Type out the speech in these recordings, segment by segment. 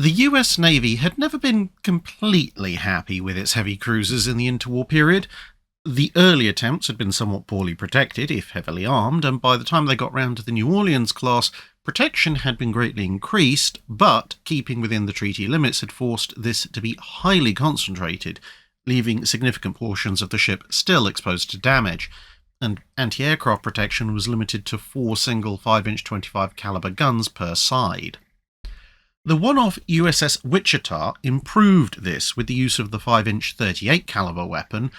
The US Navy had never been completely happy with its heavy cruisers in the interwar period. The early attempts had been somewhat poorly protected, if heavily armed, and by the time they got round to the New Orleans class, protection had been greatly increased, but keeping within the treaty limits had forced this to be highly concentrated, leaving significant portions of the ship still exposed to damage, and anti-aircraft protection was limited to 4 single 5-inch 25 caliber guns per side. The one-off USS Wichita improved this with the use of the 5-inch 38 caliber weapon,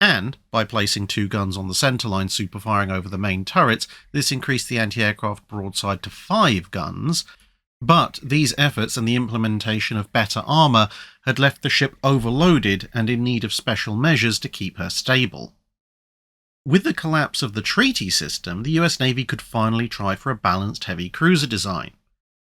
and by placing 2 guns on the centerline superfiring over the main turrets, this increased the anti-aircraft broadside to 5 guns, but these efforts and the implementation of better armour had left the ship overloaded and in need of special measures to keep her stable. With the collapse of the treaty system, the US Navy could finally try for a balanced heavy cruiser design.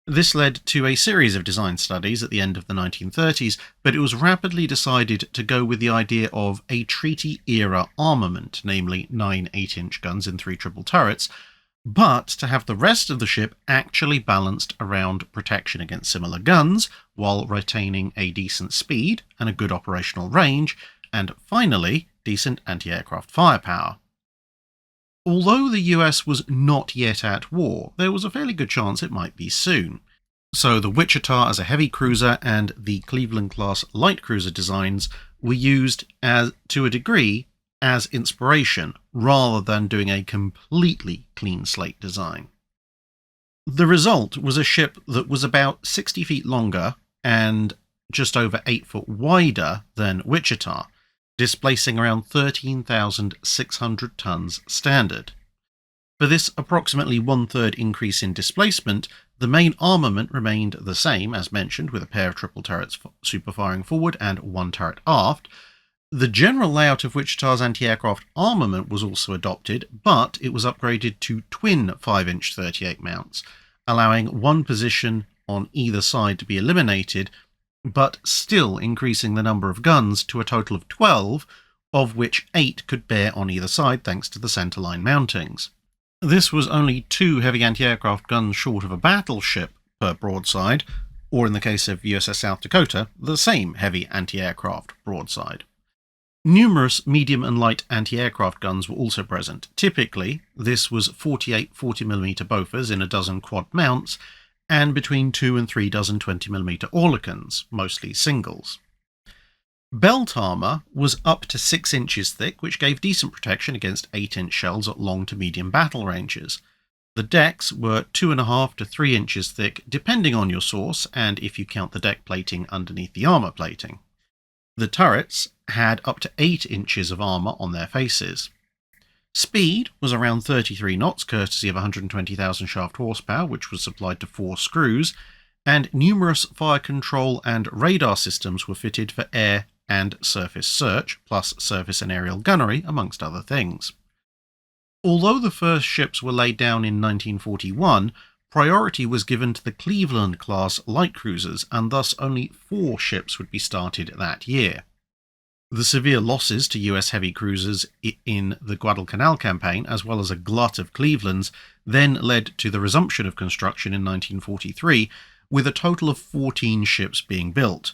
This led to a series of design studies at the end of the 1930s, but it was rapidly decided to go with the idea of a treaty-era armament, namely 9 8-inch guns in 3 triple turrets, but to have the rest of the ship actually balanced around protection against similar guns, while retaining a decent speed and a good operational range, and finally, decent anti-aircraft firepower. Although the US was not yet at war, there was a fairly good chance it might be soon. So the Wichita as a heavy cruiser and the Cleveland-class light cruiser designs were used to a degree as inspiration, rather than doing a completely clean slate design. The result was a ship that was about 60 feet longer and just over 8 foot wider than Wichita, displacing around 13,600 tons standard. For this approximately 1/3 increase in displacement, the main armament remained the same, as mentioned, with a pair of triple turrets superfiring forward and 1 turret aft. The general layout of Wichita's anti-aircraft armament was also adopted, but it was upgraded to twin 5-inch 38 mounts, allowing 1 position on either side to be eliminated, but still increasing the number of guns to a total of 12, of which 8 could bear on either side thanks to the centerline mountings. This was only 2 heavy anti-aircraft guns short of a battleship per broadside, or in the case of USS South Dakota, the same heavy anti-aircraft broadside. Numerous medium and light anti-aircraft guns were also present. Typically, this was 48 40mm Bofors in a dozen quad mounts, and between 2 and 3 dozen 20mm Oerlikons, mostly singles. Belt armour was up to 6 inches thick, which gave decent protection against 8-inch shells at long to medium battle ranges. The decks were 2.5 to 3 inches thick, depending on your source, and if you count the deck plating underneath the armour plating. The turrets had up to 8 inches of armour on their faces. Speed was around 33 knots, courtesy of 120,000 shaft horsepower, which was supplied to 4 screws, and numerous fire control and radar systems were fitted for air and surface search, plus surface and aerial gunnery, amongst other things. Although the first ships were laid down in 1941, priority was given to the Cleveland-class light cruisers, and thus only 4 ships would be started that year. The severe losses to US heavy cruisers in the Guadalcanal campaign, as well as a glut of Clevelands, then led to the resumption of construction in 1943, with a total of 14 ships being built.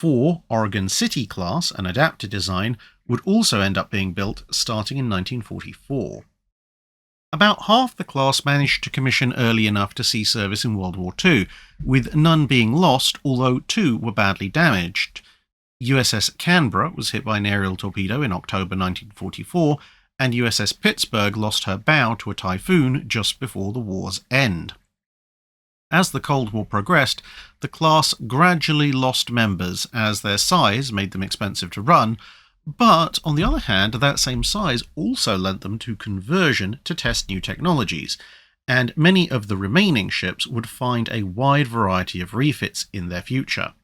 4 Oregon City class, an adapted design, would also end up being built starting in 1944. About half the class managed to commission early enough to see service in World War II, with none being lost, although 2 were badly damaged. USS Canberra was hit by an aerial torpedo in October 1944, and USS Pittsburgh lost her bow to a typhoon just before the war's end. As the Cold War progressed, the class gradually lost members as their size made them expensive to run, but on the other hand, that same size also lent them to conversion to test new technologies, and many of the remaining ships would find a wide variety of refits in their future.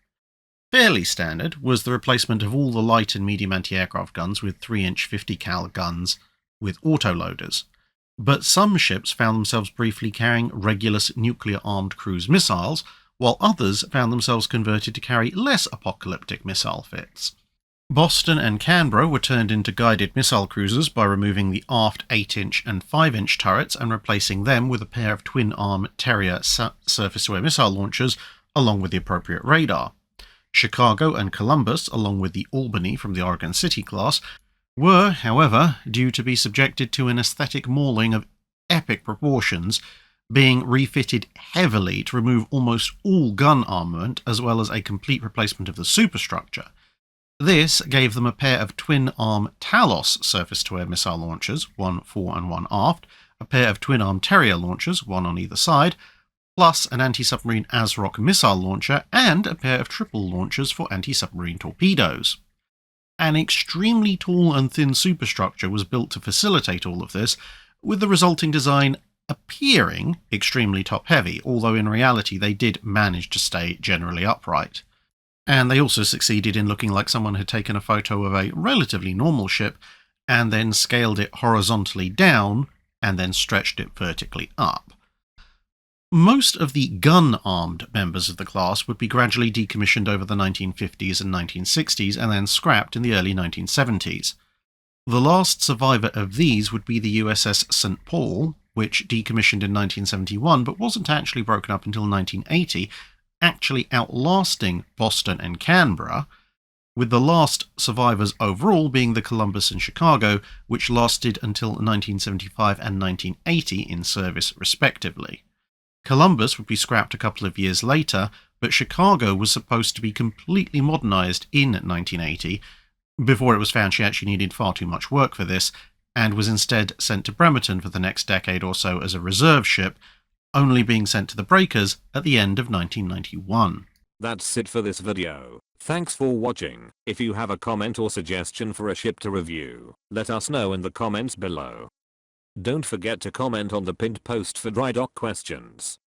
Fairly standard was the replacement of all the light and medium anti-aircraft guns with 3-inch 50 cal guns with autoloaders, but some ships found themselves briefly carrying Regulus nuclear-armed cruise missiles, while others found themselves converted to carry less apocalyptic missile fits. Boston and Canberra were turned into guided missile cruisers by removing the aft 8-inch and 5-inch turrets and replacing them with a pair of twin-arm Terrier surface-to-air missile launchers, along with the appropriate radar. Chicago and Columbus, along with the Albany from the Oregon City class, were, however, due to be subjected to an aesthetic mauling of epic proportions, being refitted heavily to remove almost all gun armament as well as a complete replacement of the superstructure. This gave them a pair of twin-arm Talos surface-to-air missile launchers, one fore and one aft, a pair of twin-arm Terrier launchers, one on either side, plus an anti-submarine ASROC missile launcher and a pair of triple launchers for anti-submarine torpedoes. An extremely tall and thin superstructure was built to facilitate all of this, with the resulting design appearing extremely top-heavy, although in reality they did manage to stay generally upright. And they also succeeded in looking like someone had taken a photo of a relatively normal ship and then scaled it horizontally down and then stretched it vertically up. Most of the gun-armed members of the class would be gradually decommissioned over the 1950s and 1960s and then scrapped in the early 1970s. The last survivor of these would be the USS St. Paul, which decommissioned in 1971 but wasn't actually broken up until 1980, actually outlasting Boston and Canberra, with the last survivors overall being the Columbus and Chicago, which lasted until 1975 and 1980 in service respectively. Columbus would be scrapped a couple of years later, but Chicago was supposed to be completely modernised in 1980, before it was found she actually needed far too much work for this, and was instead sent to Bremerton for the next decade or so as a reserve ship, only being sent to the breakers at the end of 1991. That's it for this video. Thanks for watching. If you have a comment or suggestion for a ship to review, let us know in the comments below. Don't forget to comment on the pinned post for dry dock questions.